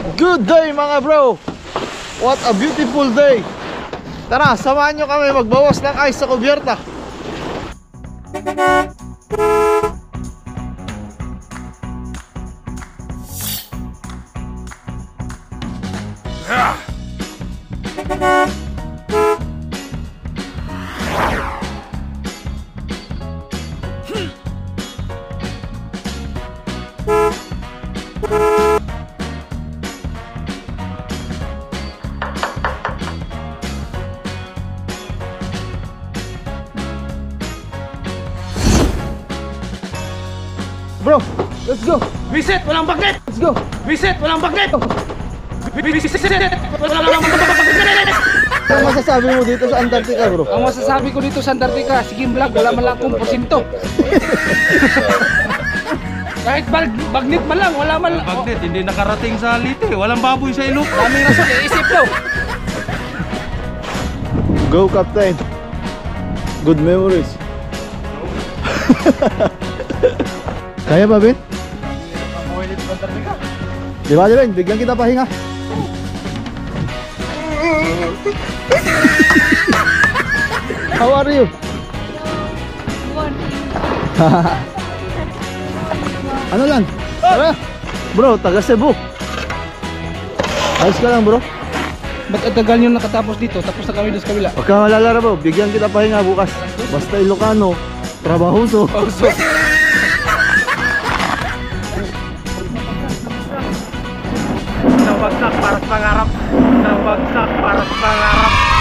Good day mga bro. What a beautiful day. Tara, samahan nyo kami magbawas ng ice sa kubyerta. Bro, let's go. Visit, walang bagnet. Let's go. Visit, walang bagnet. Visit, walang bagnet. Ano masasabi mo dito sa Antarctica, bro? Ang masasabi ko dito sa Antarctica, sige vlog, wala man lang akong porsinto. Kahit bagnet man lang, wala man lang. Bagnet, hindi nakarating sa Leyte. Walang baboy sa ilok. Daming rason, iisip daw. Go, Captain. Good memories. Kaya ba, Ben? Di ba, Ben? Bigyan kita pahinga. How are you? Ano lang? Tara. Bro, taga Cebu. Ayos ka lang, bro. Ba't ang tagal nyo nakatapos dito? Tapos na kami doon sa kabila. Huwag kang malalaro, bro. Bigyan kita pahinga bukas. Basta Ilocano, trabahoso. Nabagsak para sa pangarap. Nabagsak para sa pangarap.